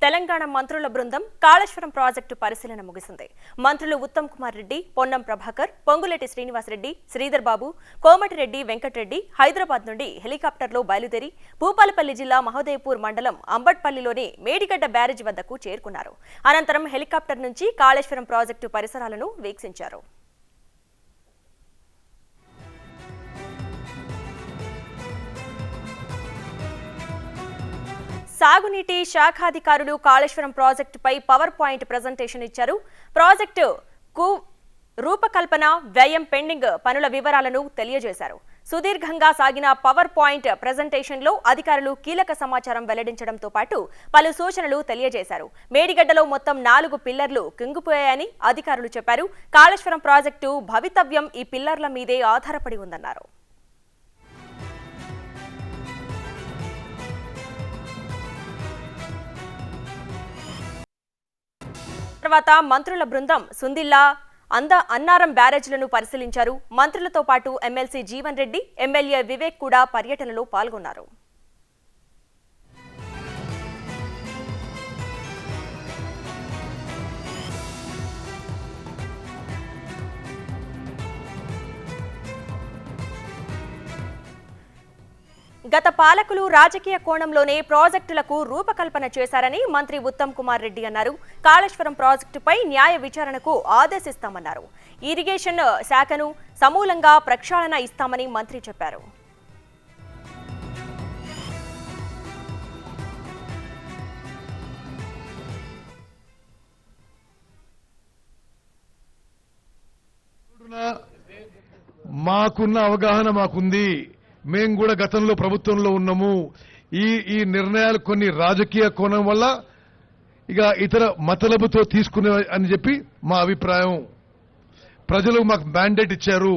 తెలంగాణ మంత్రుల బృందం కాళేశ్వరం ప్రాజెక్టు పరిశీలన ముగిసింది. మంత్రులు ఉత్తమ్ కుమార్ రెడ్డి, పొన్నం ప్రభాకర్, పొంగులేటి శ్రీనివాసరెడ్డి, శ్రీధర్ బాబు, కోమటిరెడ్డి వెంకటరెడ్డి హైదరాబాద్ నుండి హెలికాప్టర్లో బయలుదేరి భూపాలపల్లి జిల్లా మహోదయపూర్ మండలం అంబట్పల్లిలోని మేడిగడ్డ బ్యారేజ్ వద్దకు చేరుకున్నారు. అనంతరం హెలికాప్టర్ నుంచి కాళేశ్వరం ప్రాజెక్టు పరిసరాలను వీక్షించారు. సాగునీటి శాఖాధికారులు కాళేశ్వరం ప్రాజెక్టుపై పవర్ పాయింట్ ప్రెజెంటేషన్ ఇచ్చారు. ప్రాజెక్టుకు రూపకల్పన, వ్యయం, పెండింగ్ పనుల వివరాలను తెలియజేశారు. సుదీర్ఘంగా సాగిన పవర్ పాయింట్ ప్రెజెంటేషన్లో అధికారులు కీలక సమాచారం వెల్లడించడంతో పాటు పలు సూచనలు తెలియజేశారు. మేడిగడ్డలో మొత్తం 4 పిల్లర్లు కుంగిపోయాయని అధికారులు చెప్పారు. కాళేశ్వరం ప్రాజెక్టు భవితవ్యం ఈ పిల్లర్ల మీదే ఆధారపడి ఉందన్నారు. తర్వాత మంత్రుల బృందం సుందిల్లా, అన్నారం బ్యారేజ్లను పరిశీలించారు. మంత్రులతో పాటు ఎమ్మెల్సీ జీవన్ రెడ్డి, ఎమ్మెల్యే వివేక్ కూడా పర్యటనలో పాల్గొన్నారు. గత పాలకులు రాజకీయ కోణంలోనే ప్రాజెక్టులకు రూపకల్పన చేశారని మంత్రి ఉత్తమ్ కుమార్ రెడ్డి అన్నారు. కాళేశ్వరం ప్రాజెక్టుపై న్యాయ విచారణకు ఆదేశిస్తామన్నారు. ఇరిగేషన్ శాఖను సమూలంగా ప్రక్షాళన ఇస్తామని మంత్రి చెప్పారు. మాకున్న అవగాహన మాకుంది. మేము కూడా గతంలో ప్రభుత్వంలో ఉన్నాము. ఈ నిర్ణయాలు కొన్ని రాజకీయ కోణం వల్ల ఇక ఇతర మతలబుతో తీసుకునే అని చెప్పి మా అభిప్రాయం. ప్రజలు మాకు మ్యాండేట్ ఇచ్చారు.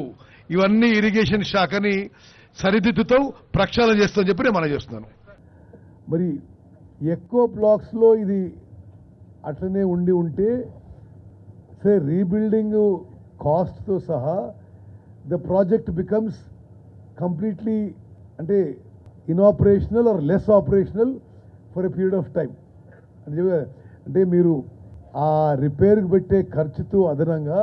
ఇవన్నీ ఇరిగేషన్ శాఖని సరిదిద్దుతో ప్రక్షాళన చేస్తామని చెప్పి నేను మనం చేస్తున్నాను. మరి ఎక్కువ బ్లాక్స్ లో ఇది అట్లనే ఉంటే సే రీబిల్డింగ్ కాస్ట్ తో సహా ద ప్రాజెక్ట్ బికమ్స్ కంప్లీట్లీ అంటే inoperational or less operational for a period of time అంటే మీరు ఆ రిపేర్కి పెట్టే ఖర్చుతో అదనంగా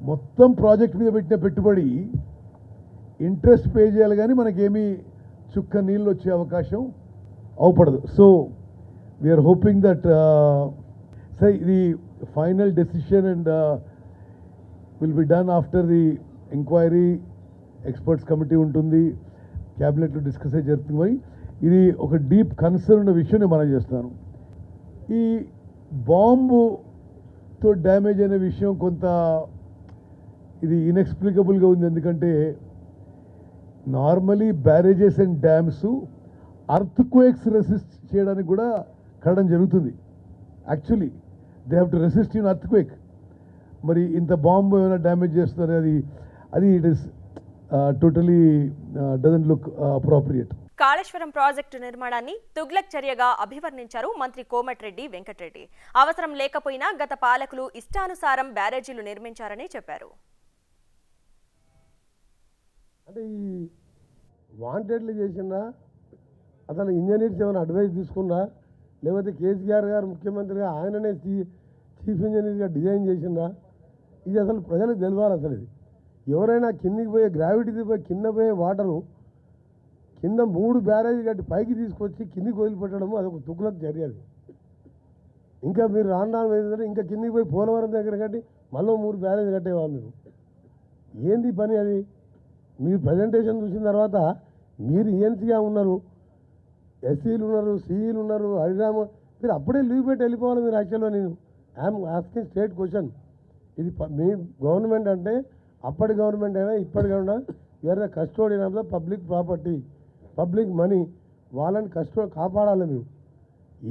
మొత్తం ప్రాజెక్ట్ మీద పెట్టిన పెట్టుబడి ఇంట్రెస్ట్ పే చేయాలి, కానీ మనకేమీ చుక్క నీళ్ళు వచ్చే అవకాశం అవపడదు. సో వీఆర్ హోపింగ్ దట్ ఇది final decision and will be done after the enquiry. Experts committee ఉంటుంది, క్యాబినెట్లో డిస్కస్ అయ్యి జరుగుతుంది. ఇది ఒక డీప్ కన్సర్న్ ఉన్న విషయం నేను మనం చేస్తాను. ఈ బాంబుతో డ్యామేజ్ అనే విషయం కొంత ఇది ఇన్ఎక్స్ప్లికబుల్గా ఉంది. ఎందుకంటే normally barrages and dams earth quakes resist చేయడానికి కూడా కడడం జరుగుతుంది. Actually they have to resist in earth quake. మరి ఇంత బాంబు ఏమైనా డ్యామేజ్ చేస్తున్నారు, అది it is totally doesn't look appropriate. Kaleshwaram project నిర్మాణాన్ని తుగ్లక్ చర్యగా అభివర్ణించారు మంత్రి కోమటిరెడ్డి వెంకటరెడ్డి. అవసరం లేకపోయినా గత పాలకులు ఇష్టానుసారం బ్యారేజీలు నిర్మించారని చెప్పారు. అంటే ఈ వాంటెడ్లు చేసినా అసలు ఇంజనీర్స్ ఏమైనా అడ్వైస్ తీసుకున్నా, లేకపోతే కేసీఆర్ గారు ముఖ్యమంత్రిగా ఆయననే చీఫ్ ఇంజనీర్గా డిజైన్ చేసినా, ఇది అసలు ప్రజలకు తెలియాలి. అసలు ఇది ఎవరైనా కిందికి పోయే గ్రావిటీకి పోయి కింద పోయే వాటరు కింద 3 బ్యారేజ్ కట్టి పైకి తీసుకొచ్చి కిందికి వదిలిపెట్టడము అదొక తుగ్లక్ చర్య. అది ఇంకా మీరు రాను వేస్తే ఇంకా కిందికి పోయి పోలవరం దగ్గర కట్టి మళ్ళీ 3 బ్యారేజ్ కట్టేవాళ్ళు. మీరు ఏంది పని అది? మీరు ప్రజెంటేషన్ చూసిన తర్వాత మీరు ఈఎన్సీగా ఉన్నారు, ఎస్సీలు ఉన్నారు, సిఈలు ఉన్నారు, హరిరామ, మీరు అప్పుడే లీవ్ పెట్టి వెళ్ళిపోవాలి. మీరు యాక్చువల్గా నేను ఐఎమ్ ఆస్కింగ్ స్ట్రేట్ క్వశ్చన్. ఇది మీ గవర్నమెంట్ అంటే అప్పటి గవర్నమెంట్ అయినా ఇప్పటి government you are the custodian of the public property, public money. వాళ్ళని కాపాడాలి. మేము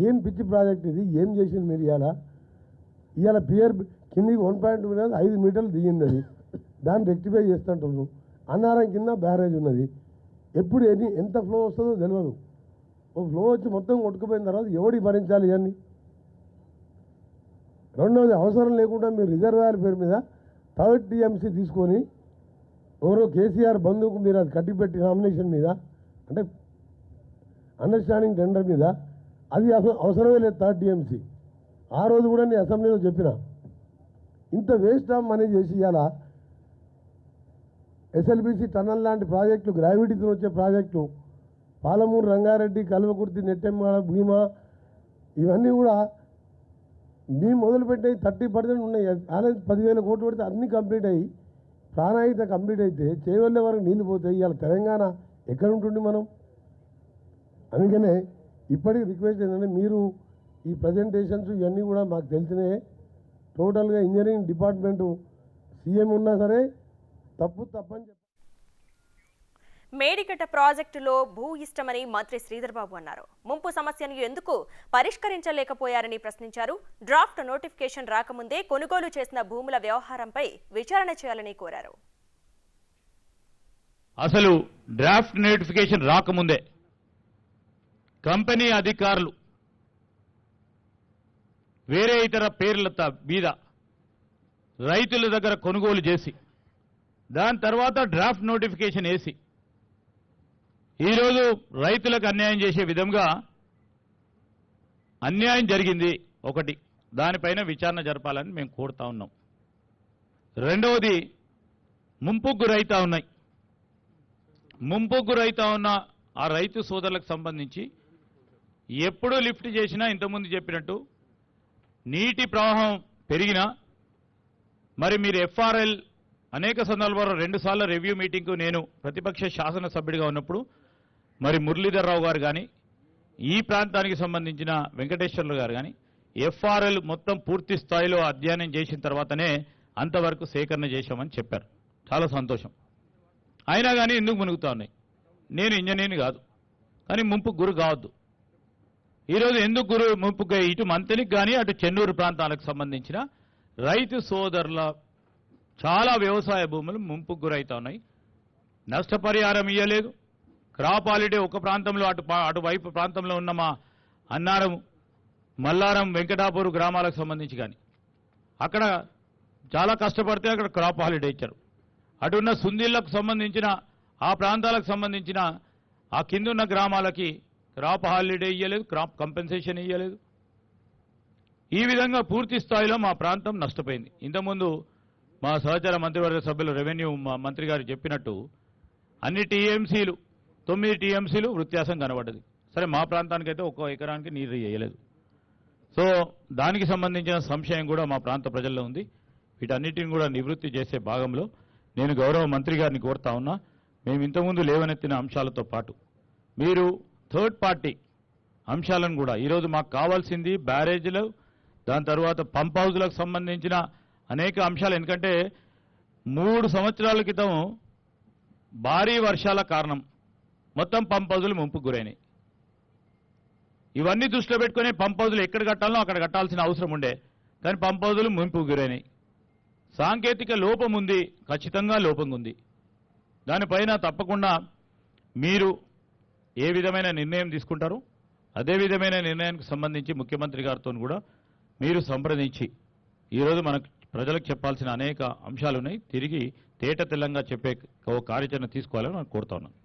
ఏం పిచ్చి ప్రాజెక్ట్ ఇది? ఏం చేసింది మీరు? ఇవాళ పియర్ కిందికి 1.2 5 మీటర్లు దిగింది. అది దాన్ని రెక్టిఫై చేస్తుంటారు. అన్నారం కింద బ్యారేజ్ ఉన్నది. ఎప్పుడు ఎంత ఫ్లో వస్తుందో తెలియదు. ఒక ఫ్లో వచ్చి మొత్తం కొట్టుకుపోయిన తర్వాత ఎవడి భరించాలి ఇవన్నీ? రెండవది, అవసరం లేకుండా మీరు రిజర్వాయర్ పేరు మీద 3rd TMC తీసుకొని ఎవరో కేసీఆర్ బంధువుకు మీరు అది కట్టిపెట్టి నామినేషన్ మీద అంటే అండర్స్టాండింగ్ టెండర్ మీద అది అవసరమే లేదు థర్డ్ టీఎంసీ. ఆ రోజు కూడా నేను అసెంబ్లీలో చెప్పిన, ఇంత వేస్ట్ ఆఫ్ మనీ చేసి ఇవాళ ఎస్ఎల్బిసి టన్నల్ లాంటి ప్రాజెక్టులు, గ్రావిటీతో వచ్చే ప్రాజెక్టులు, పాలమూరు రంగారెడ్డి, కల్వకుర్తి, నెట్టెమ్మాడ, భీమా, ఇవన్నీ కూడా మేము మొదలుపెట్టాయి 30% ఉన్నాయి. బ్యాలెన్స్ 10,000 కోట్లు పెడితే అన్నీ కంప్లీట్ అయ్యి ప్రాణాయిత కంప్లీట్ అయితే చేయవల్లే వరకు నీళ్ళు పోతాయి. ఇవాళ తెలంగాణ ఎక్కడ ఉంటుంది మనం? అందుకనే ఇప్పటికి రిక్వెస్ట్ ఏంటంటే, మీరు ఈ ప్రజెంటేషన్స్ ఇవన్నీ కూడా మాకు తెలిసినాయి. టోటల్గా ఇంజనీరింగ్ డిపార్ట్మెంటు సీఎం ఉన్నా సరే తప్పని చెప్పి మేడిగడ్డ ప్రాజెక్టులో భూ ఇష్టమని మంత్రి శ్రీధర్ బాబు అన్నారు. ముంపు సమస్యను ఎందుకు పరిష్కరించలేకపోయారని ప్రశ్నించారు. డ్రాఫ్ట్ నోటిఫికేషన్ రాకముందే కొనుగోలు చేసిన భూముల వ్యవహారంపై విచారణ చేయాలని కోరారు. అసలు డ్రాఫ్ట్ నోటిఫికేషన్ రాకముందే కంపెనీ అధికారులు వేరే ఇతర పేర్ల మీద రైతుల దగ్గర కొనుగోలు చేసి దాని తర్వాత డ్రాఫ్ట్ నోటిఫికేషన్ వేసి ఈరోజు రైతులకు అన్యాయం చేసే విధంగా అన్యాయం జరిగింది. ఒకటి, దానిపైన విచారణ జరపాలని మేము కోరుతా ఉన్నాం. రెండవది, ముంపుకు గురైతా ఉన్నాయి. ముంపుకు గురైతా ఉన్న ఆ రైతు సోదరులకు సంబంధించి ఎప్పుడు లిఫ్ట్ చేసినా ఇంతకుముందు చెప్పినట్టు నీటి ప్రవాహం పెరిగినా మరి మీరు ఎఫ్ఆర్ఎల్ అనేక సందర్భాల్లో 2 సార్లు రివ్యూ మీటింగ్కు నేను ప్రతిపక్ష శాసనసభ్యుడిగా ఉన్నప్పుడు మరి మురళీధర్ రావు గారు కానీ ఈ ప్రాంతానికి సంబంధించిన వెంకటేశ్వర్లు గారు కానీ ఎఫ్ఆర్ఎల్ మొత్తం పూర్తి స్థాయిలో అధ్యయనం చేసిన తర్వాతనే అంతవరకు సేకరణ చేశామని చెప్పారు. చాలా సంతోషం. అయినా కానీ ఎందుకు మునుగుతా ఉన్నాయి? నేను ఇంజనీర్ని కాదు, కానీ ముంపుకు గురి కావద్దు. ఈరోజు ఎందుకు ముంపుగా ఇటు మంతనికి కానీ అటు చెన్నూరు ప్రాంతాలకు సంబంధించిన రైతు సోదరుల చాలా వ్యవసాయ భూములు ముంపుకు గురైతా ఉన్నాయి. నష్టపరిహారం ఇవ్వలేదు. క్రాప్ హాలిడే ఒక ప్రాంతంలో అటువైపు ప్రాంతంలో ఉన్న మా అన్నారం, మల్లారం, వెంకటాపూర్ గ్రామాలకు సంబంధించి కానీ అక్కడ చాలా కష్టపడితే అక్కడ క్రాప్ హాలిడే ఇచ్చారు. అటున్న సుందిళ్లకు సంబంధించిన ఆ ప్రాంతాలకు సంబంధించిన ఆ కిందున్న గ్రామాలకి క్రాప్ హాలిడే ఇవ్వలేదు, క్రాప్ కంపెన్సేషన్ ఇవ్వలేదు. ఈ విధంగా పూర్తి స్థాయిలో మా ప్రాంతం నష్టపోయింది. ఇంతకుముందు మా సహచర మంత్రివర్గ సభ్యులు రెవెన్యూ మంత్రి గారు చెప్పినట్టు అన్ని టీఎంసీలు 9 టీఎంసీలు వ్యత్యాసం కనబడ్డది. సరే, మా ప్రాంతానికైతే 1 ఎకరానికి నీరు వేయలేదు. సో దానికి సంబంధించిన సంశయం కూడా మా ప్రాంత ప్రజల్లో ఉంది. వీటన్నిటిని కూడా నివృత్తి చేసే భాగంలో నేను గౌరవ మంత్రి గారిని కోరుతా ఉన్నా. మేము ఇంతకుముందు లేవనెత్తిన అంశాలతో పాటు మీరు థర్డ్ పార్టీ అంశాలను కూడా ఈరోజు మాకు కావాల్సింది బ్యారేజీలు, దాని తర్వాత పంప్ హౌజ్లకు సంబంధించిన అనేక అంశాలు. ఎందుకంటే 3 సంవత్సరాల క్రితం భారీ వర్షాల కారణం మొత్తం పంప్ హౌజులు ముంపుకు గురైనాయి. ఇవన్నీ దృష్టిలో పెట్టుకుని పంప్ హౌజులు ఎక్కడ కట్టాలో అక్కడ కట్టాల్సిన అవసరం ఉండే, కానీ పంప్ హౌజులు ముంపుకు గురైనాయి. సాంకేతిక లోపం ఉంది, ఖచ్చితంగా లోపం ఉంది. దానిపైన తప్పకుండా మీరు ఏ విధమైన నిర్ణయం తీసుకుంటారు, అదే విధమైన నిర్ణయానికి సంబంధించి ముఖ్యమంత్రి గారితో కూడా మీరు సంప్రదించి ఈరోజు మనకు ప్రజలకు చెప్పాల్సిన అనేక అంశాలు ఉన్నాయి. తిరిగి తేట తెల్లంగా చెప్పే కార్యాచరణ తీసుకోవాలని నేను కోరుతా ఉన్నాను.